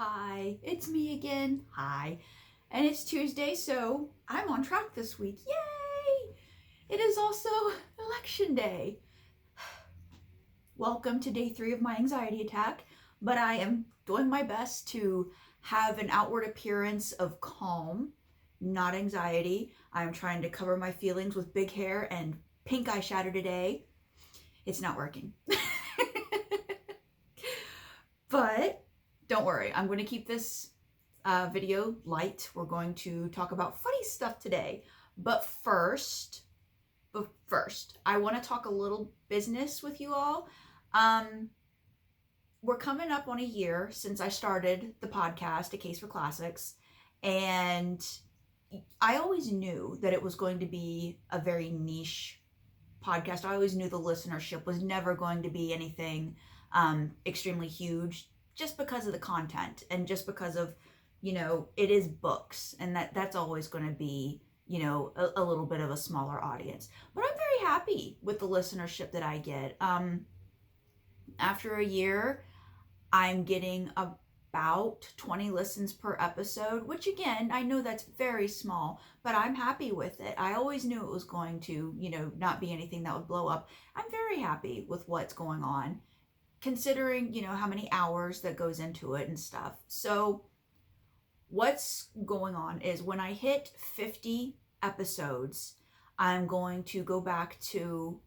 Hi, it's me again. Hi. And it's Tuesday, so I'm on track this week. Yay! It is also election day. Welcome to day 3 of my anxiety attack, but I am doing my best to have an outward appearance of calm, not anxiety. I'm trying to cover my feelings with big hair and pink eyeshadow today. It's not working. But don't worry, I'm going to keep this video light. We're going to talk about funny stuff today. But first, I want to talk a little business with you all. We're coming up on a year since I started the podcast, A Case for Classics, and I always knew that it was going to be a very niche podcast. I always knew the listenership was never going to be anything extremely huge, just because of the content and just because of, it is books, and that's always going to be, a little bit of a smaller audience. But I'm very happy with the listenership that I get. After a year, I'm getting about 20 listens per episode, which again, I know that's very small, but I'm happy with it. I always knew it was going to, not be anything that would blow up. I'm very happy with what's going on, considering, how many hours that goes into it and stuff. So what's going on is when I hit 50 episodes, I'm going to go back to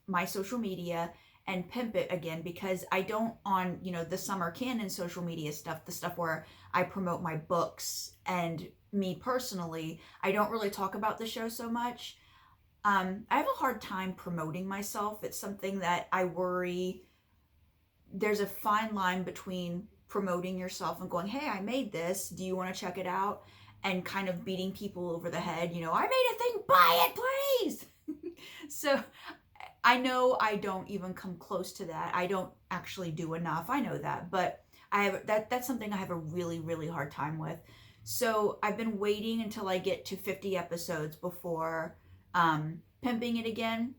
my social media and pimp it again, because I don't, on the summer canon social media stuff, the stuff where I promote my books and me personally, I don't really talk about the show so much. I have a hard time promoting myself. It's something that I worry. There's a fine line between promoting yourself and going, hey, I made this, do you want to check it out, and kind of beating people over the head, I made a thing, buy it please. So I know I don't even come close to that. I don't actually do enough. I know that, but that's something I have a really, really hard time with. So I've been waiting until I get to 50 episodes before pimping it again,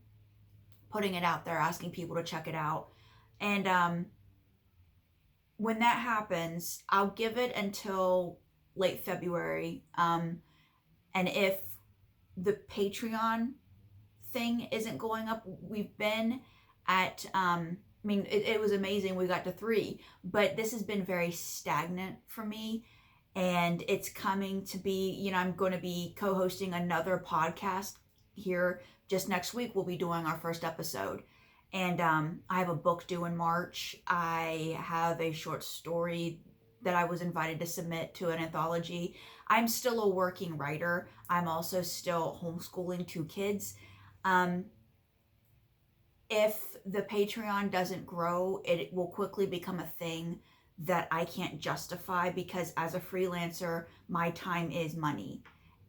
putting it out there, asking people to check it out. And when that happens, I'll give it until late February. And if the Patreon thing isn't going up, we've been at it was amazing, we got to 3, but this has been very stagnant for me, and it's coming to be, I'm going to be co-hosting another podcast here just next week. We'll be doing our first episode, and I have a book due in March. I have a short story that I was invited to submit to an anthology. I'm still a working writer. I'm also still homeschooling 2 kids. If the Patreon doesn't grow, it will quickly become a thing that I can't justify, because as a freelancer, my time is money.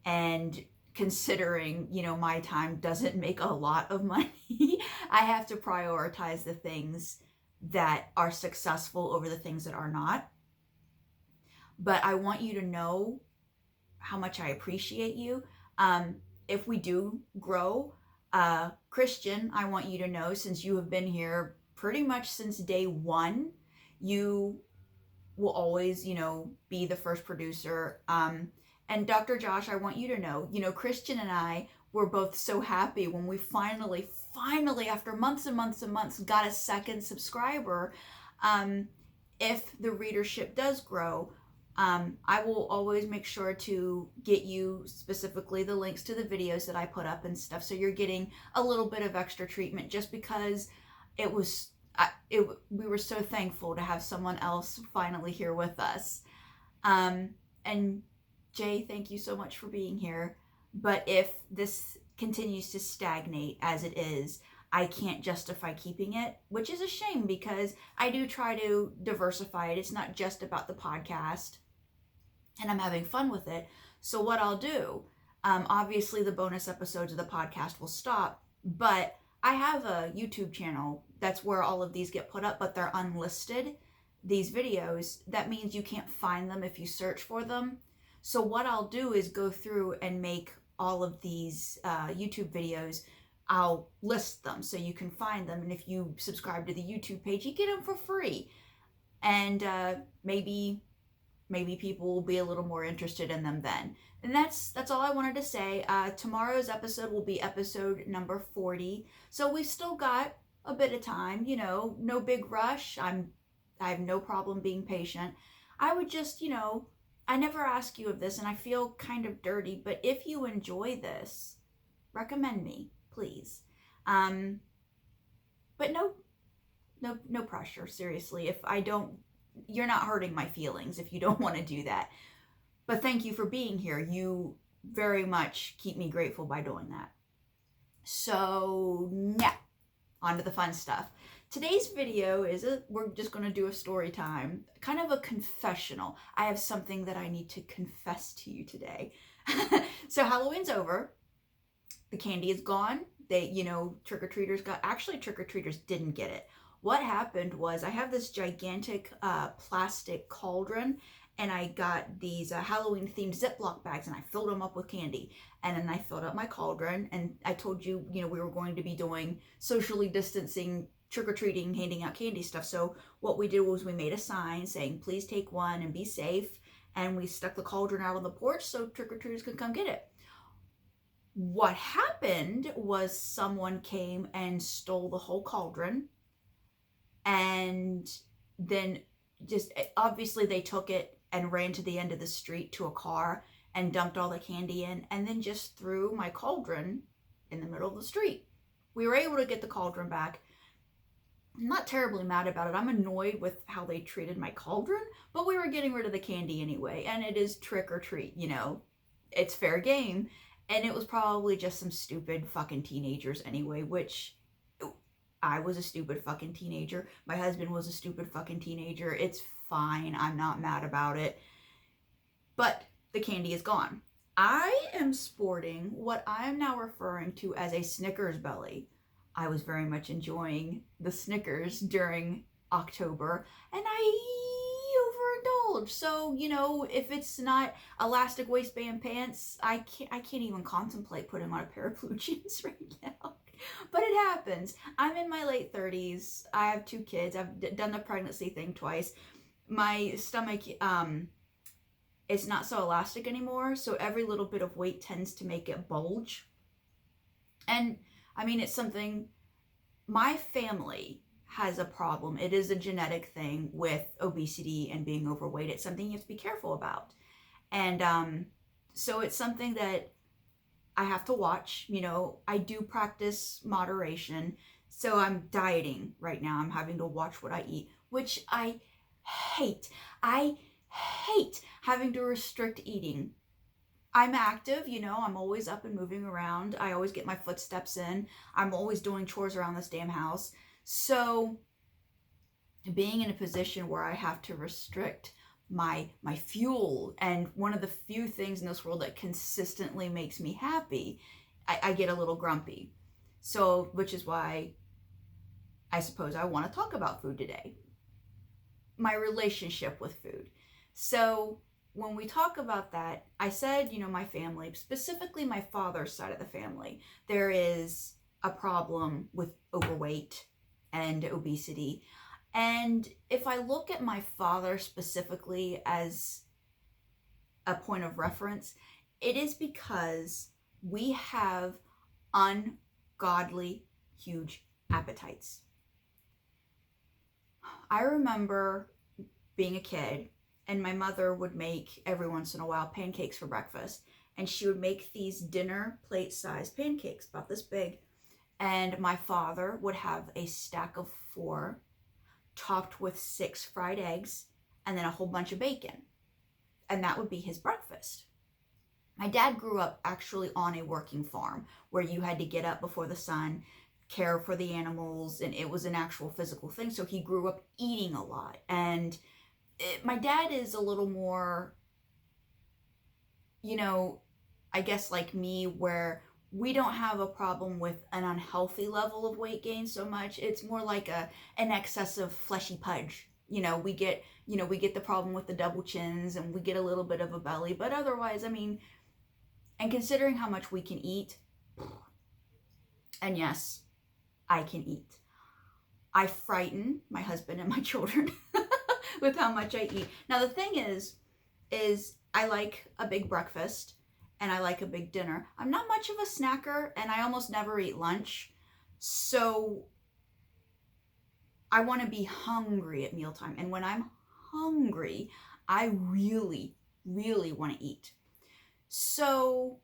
And considering, my time doesn't make a lot of money, I have to prioritize the things that are successful over the things that are not. But I want you to know how much I appreciate you. If we do grow, Christian, I want you to know, since you have been here pretty much since day 1, you will always, be the first producer. And Dr. Josh, I want you to know, Christian and I were both so happy when we finally, after months and months and months, got a second subscriber. If the readership does grow, I will always make sure to get you specifically the links to the videos that I put up and stuff, so you're getting a little bit of extra treatment, just because we were so thankful to have someone else finally here with us. And Jay, thank you so much for being here. But if this continues to stagnate as it is, I can't justify keeping it, which is a shame, because I do try to diversify it. It's not just about the podcast, and I'm having fun with it. So what I'll do, obviously the bonus episodes of the podcast will stop, but I have a YouTube channel. That's where all of these get put up, but they're unlisted, these videos. That means you can't find them if you search for them. So what I'll do is go through and make all of these YouTube videos. I'll list them so you can find them. And if you subscribe to the YouTube page, you get them for free. And maybe maybe people will be a little more interested in them then. And that's all I wanted to say. Tomorrow's episode will be episode number 40. So we've still got a bit of time, you know, no big rush. I have no problem being patient. I would just, you know, I never ask you of this and I feel kind of dirty, but if you enjoy this, recommend me, please. But no pressure, seriously. If I don't, you're not hurting my feelings if you don't want to do that. But thank you for being here. You very much keep me grateful by doing that. So now, on to the fun stuff. Today's video we're just going to do a story time, kind of a confessional. I have something that I need to confess to you today. So Halloween's over. The candy is gone. Trick-or-treaters trick-or-treaters didn't get it. What happened was I have this gigantic plastic cauldron, and I got these Halloween-themed Ziploc bags, and I filled them up with candy. And then I filled up my cauldron, and I told you, we were going to be doing socially distancing, trick-or-treating, handing out candy stuff. So what we did was we made a sign saying, please take one and be safe. And we stuck the cauldron out on the porch so trick-or-treaters could come get it. What happened was someone came and stole the whole cauldron, and then just obviously they took it and ran to the end of the street to a car and dumped all the candy in, and then just threw my cauldron in the middle of the street. We were able to get the cauldron back. I'm not terribly mad about it. I'm annoyed with how they treated my cauldron, but we were getting rid of the candy anyway, and it is trick or treat, it's fair game. And it was probably just some stupid fucking teenagers anyway, which I was a stupid fucking teenager. My husband was a stupid fucking teenager. It's fine. I'm not mad about it. But the candy is gone. I am sporting what I am now referring to as a Snickers belly. I was very much enjoying the Snickers during October, and I overindulge. So, if it's not elastic waistband pants, I can't even contemplate putting on a pair of blue jeans right now. But it happens. I'm in my late 30s. I have 2 kids. I've done the pregnancy thing twice. My stomach, it's not so elastic anymore, so every little bit of weight tends to make it bulge. And it's something, my family has a problem. It is a genetic thing with obesity and being overweight. It's something you have to be careful about. And so it's something that I have to watch. I do practice moderation. So I'm dieting right now. I'm having to watch what I eat, which I hate. I hate having to restrict eating. I'm active, I'm always up and moving around. I always get my footsteps in. I'm always doing chores around this damn house. So being in a position where I have to restrict my fuel, and one of the few things in this world that consistently makes me happy, I get a little grumpy. So, which is why I suppose I want to talk about food today. My relationship with food. So when we talk about that, I said, my family, specifically my father's side of the family, there is a problem with overweight and obesity. And if I look at my father specifically as a point of reference, it is because we have ungodly huge appetites. I remember being a kid, and my mother would make every once in a while pancakes for breakfast. And she would make these dinner plate sized pancakes about this big. And my father would have a stack of 4 topped with 6 fried eggs and then a whole bunch of bacon. And that would be his breakfast. My dad grew up actually on a working farm where you had to get up before the sun, care for the animals, and it was an actual physical thing. So he grew up eating a lot. And my dad is a little more, I guess like me, where we don't have a problem with an unhealthy level of weight gain so much. It's more like an excessive fleshy pudge. We get the problem with the double chins, and we get a little bit of a belly, but otherwise, and considering how much we can eat, and yes, I can eat. I frighten my husband and my children with how much I eat. Now, the thing is, is I like a big breakfast and I like a big dinner. I'm not much of a snacker and I almost never eat lunch. So I want to be hungry at mealtime. And when I'm hungry, I really, really want to eat. So,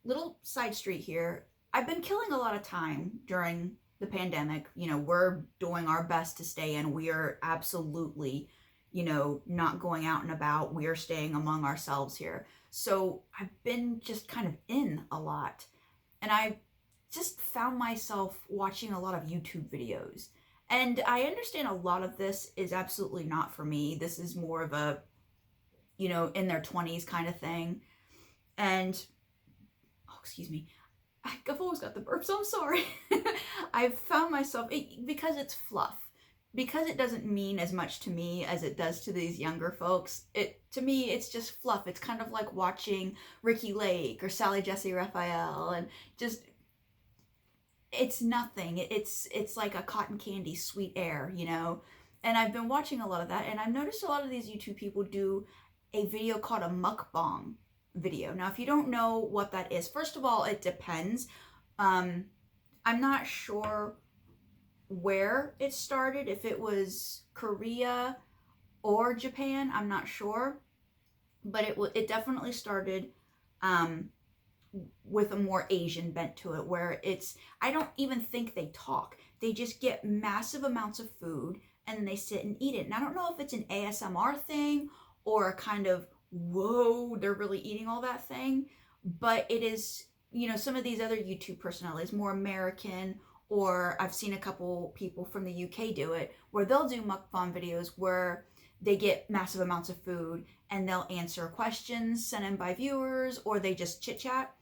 little side street here. I've been killing a lot of time during the pandemic. We're doing our best to stay in. We are absolutely, not going out and about. We are staying among ourselves here. So I've been just kind of in a lot. And I just found myself watching a lot of YouTube videos. And I understand a lot of this is absolutely not for me. This is more of a, in their 20s kind of thing. And, oh, excuse me, I've always got the burps, so I'm sorry. I've found myself, because it's fluff, because it doesn't mean as much to me as it does to these younger folks, to me, it's just fluff. It's kind of like watching Ricky Lake or Sally Jesse Raphael, and just, it's nothing. It's like a cotton candy sweet air, And I've been watching a lot of that, and I've noticed a lot of these YouTube people do a video called a mukbang video. Now, if you don't know what that is, first of all, it depends. I'm not sure where it started, if it was Korea or Japan, I'm not sure. But it definitely started with a more Asian bent to it, where I don't even think they talk. They just get massive amounts of food and then they sit and eat it. And I don't know if it's an ASMR thing or a kind of, whoa, they're really eating all that thing. But it is, some of these other YouTube personalities, more American, or I've seen a couple people from the UK do it, where they'll do mukbang videos where they get massive amounts of food and they'll answer questions sent in by viewers, or they just chit chat.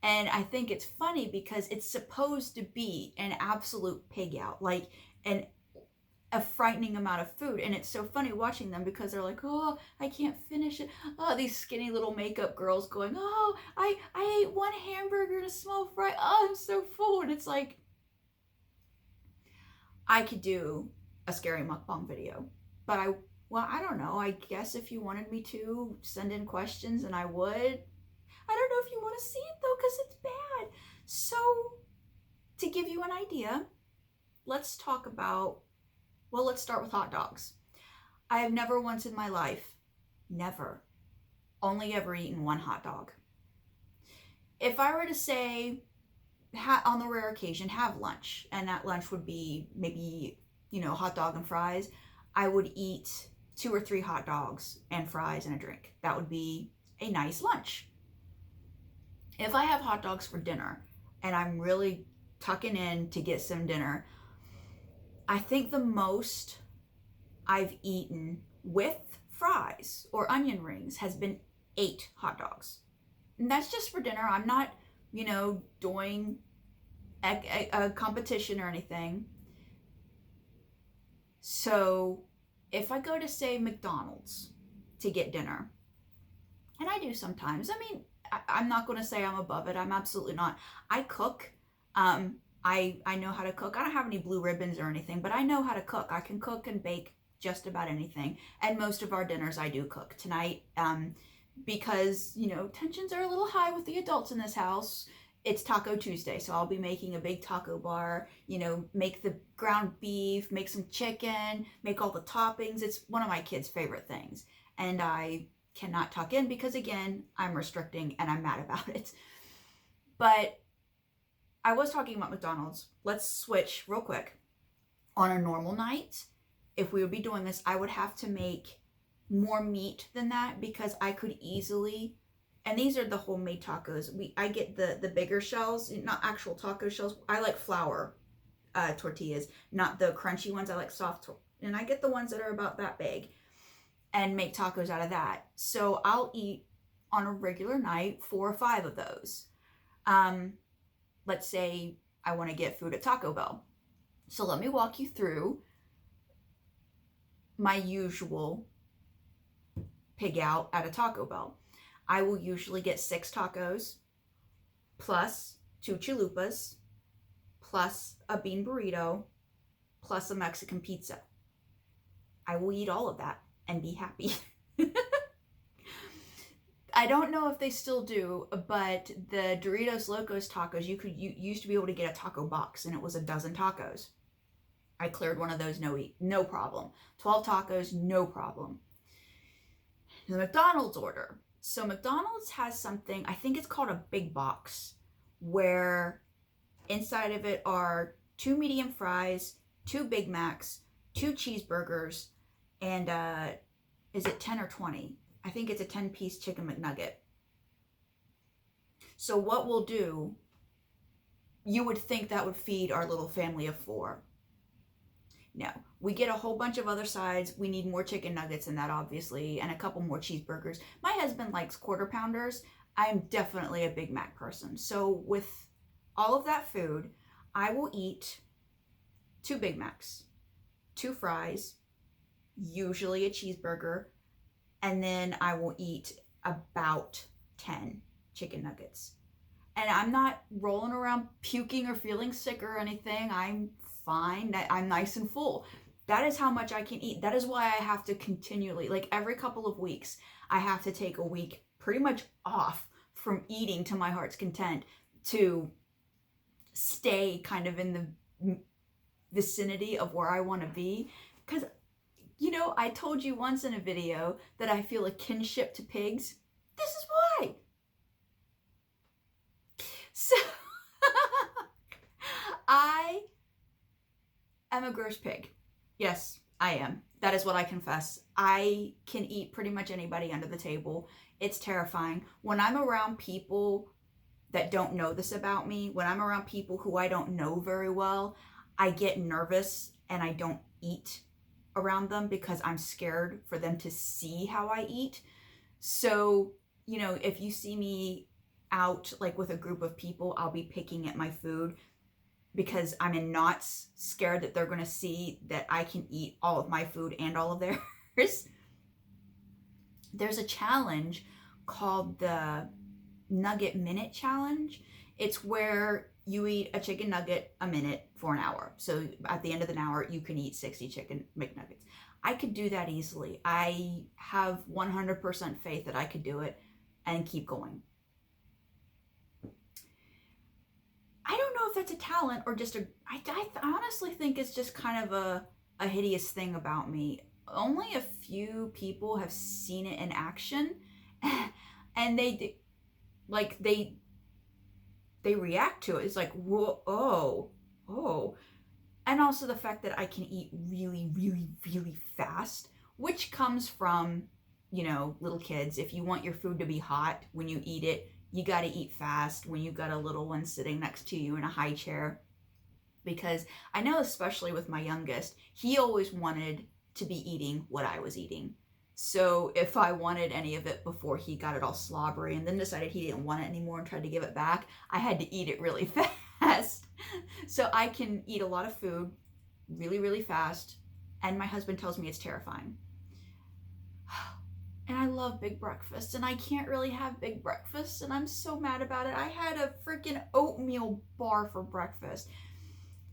And I think it's funny because it's supposed to be an absolute pig out, like a frightening amount of food. And it's so funny watching them because they're like, oh, I can't finish it. Oh, these skinny little makeup girls going, oh, I ate one hamburger and a small fry. Oh, I'm so full. And it's like, I could do a scary mukbang video, but I don't know. I guess if you wanted me to, send in questions and I would. I don't know if you want to see it though, because it's bad. So, to give you an idea, let's start with hot dogs. I have never once in my life, only ever eaten one hot dog. If I were to say, on the rare occasion, have lunch, and that lunch would be maybe, hot dog and fries, I would eat 2 or 3 hot dogs and fries and a drink. That would be a nice lunch. If I have hot dogs for dinner and I'm really tucking in to get some dinner, I think the most I've eaten with fries or onion rings has been 8 hot dogs. And that's just for dinner. I'm not, doing a competition or anything. So if I go to, say, McDonald's to get dinner, and I do sometimes, I'm not going to say I'm above it. I'm absolutely not. I cook. I know how to cook. I don't have any blue ribbons or anything, but I know how to cook. I can cook and bake just about anything. And most of our dinners I do cook. Tonight, because, tensions are a little high with the adults in this house, it's Taco Tuesday. So I'll be making a big taco bar, make the ground beef, make some chicken, make all the toppings. It's one of my kids' favorite things. And I cannot tuck in because, again, I'm restricting and I'm mad about it. But I was talking about McDonald's. Let's switch real quick. On a normal night, if we would be doing this, I would have to make more meat than that because I could easily, and these are the homemade tacos. I get the bigger shells, not actual taco shells. I like flour tortillas, not the crunchy ones. I like soft, and I get the ones that are about that big and make tacos out of that. So I'll eat on a regular night 4 or 5 of those. Let's say I want to get food at Taco Bell. So let me walk you through my usual pig out at a Taco Bell. I will usually get 6 tacos, plus 2 chalupas, plus a bean burrito, plus a Mexican pizza. I will eat all of that and be happy. I don't know if they still do, but the Doritos Locos tacos, you used to be able to get a taco box, and it was a dozen tacos. I cleared one of those, no problem. 12 tacos, no problem. The McDonald's order. So McDonald's has something, I think it's called a big box, where inside of it are 2 medium fries, 2 Big Macs, 2 cheeseburgers, and is it 10 or 20? I think it's a 10-piece chicken McNugget. So what we'll do, you would think that would feed our little family of 4. No, we get a whole bunch of other sides. We need more chicken nuggets than that, obviously, and a couple more cheeseburgers. My husband likes quarter pounders. I am definitely a Big Mac person. So with all of that food, I will eat 2 Big Macs, 2 fries, usually a cheeseburger, and then I will eat about 10 chicken nuggets. And I'm not rolling around puking or feeling sick or anything. I'm fine. I'm nice and full. That is how much I can eat. That is why I have to continually, like every couple of weeks, I have to take a week pretty much off from eating to my heart's content to stay kind of in the vicinity of where I want to be. Because, you know, I told you once in a video that I feel a kinship to pigs. This is why. So, I am a gross pig. Yes, I am. That is what I confess. I can eat pretty much anybody under the table. It's terrifying. When I'm around people that don't know this about me, when I'm around people who I don't know very well, I get nervous and I don't eat around them because I'm scared for them to see how I eat. So, you know, if you see me out like with a group of people, I'll be picking at my food because I'm in knots, scared that they're going to see that I can eat all of my food and all of theirs. There's a challenge called the Nugget Minute Challenge. It's where you eat a chicken nugget a minute for an hour. So at the end of an hour, you can eat 60 chicken McNuggets. I could do that easily. I have 100% faith that I could do it and keep going. I don't know if that's a talent or just I honestly think it's just kind of a hideous thing about me. Only a few people have seen it in action, and they react to it. It's like, whoa, oh. And also the fact that I can eat really, really, really fast, which comes from, you know, little kids. If you want your food to be hot when you eat it, you got to eat fast when you've got a little one sitting next to you in a high chair. Because I know, especially with my youngest, he always wanted to be eating what I was eating. So if I wanted any of it before he got it all slobbery and then decided he didn't want it anymore and tried to give it back, I had to eat it really fast. So I can eat a lot of food really, really fast. And my husband tells me it's terrifying. And I love big breakfasts, and I can't really have big breakfasts, and I'm so mad about it. I had a freaking oatmeal bar for breakfast,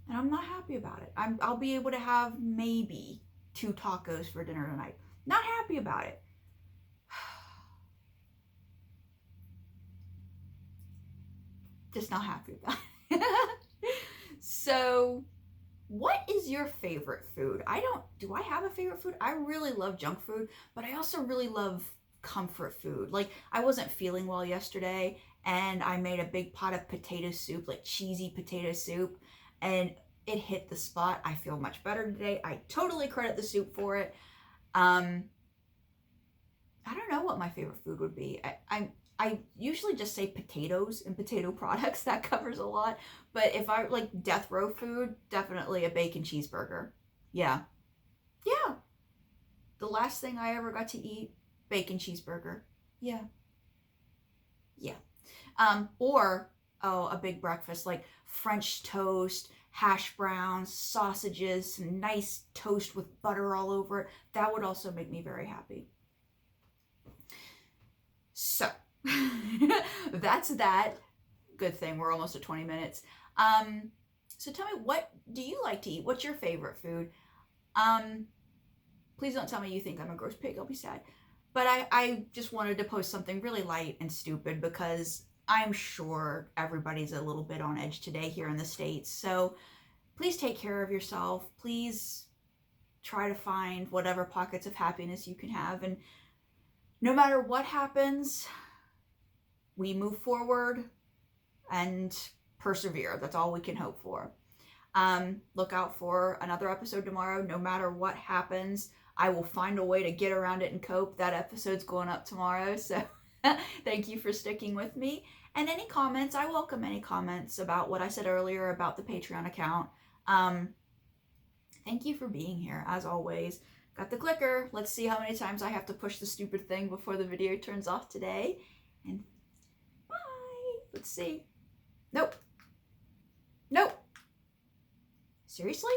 and I'm not happy about it. I'll be able to have maybe 2 tacos for dinner tonight. Not happy about it. Just not happy about it. So, what is your favorite food? Do I have a favorite food? I really love junk food, but I also really love comfort food. Like, I wasn't feeling well yesterday, and I made a big pot of potato soup, like cheesy potato soup, and it hit the spot. I feel much better today. I totally credit the soup for it. I don't know what my favorite food would be. I usually just say potatoes and potato products. That covers a lot. But if I like death row food, definitely a bacon cheeseburger. Yeah. The last thing I ever got to eat, bacon cheeseburger. Yeah. Or a big breakfast like French toast, hash browns, sausages, some nice toast with butter all over it. That would also make me very happy. So, that's that. Good thing we're almost at 20 minutes. So tell me, what do you like to eat? What's your favorite food? Please don't tell me you think I'm a gross pig. I'll be sad. But I just wanted to post something really light and stupid because I'm sure everybody's a little bit on edge today here in the States. So please take care of yourself. Please try to find whatever pockets of happiness you can have. And no matter what happens, we move forward and persevere. That's all we can hope for. Look out for another episode tomorrow. No matter what happens, I will find a way to get around it and cope. That episode's going up tomorrow. So thank you for sticking with me. And any comments, I welcome any comments about what I said earlier about the Patreon account. Thank you for being here, as always. Got the clicker. Let's see how many times I have to push the stupid thing before the video turns off today. And bye. Let's see. Nope. Nope. Seriously?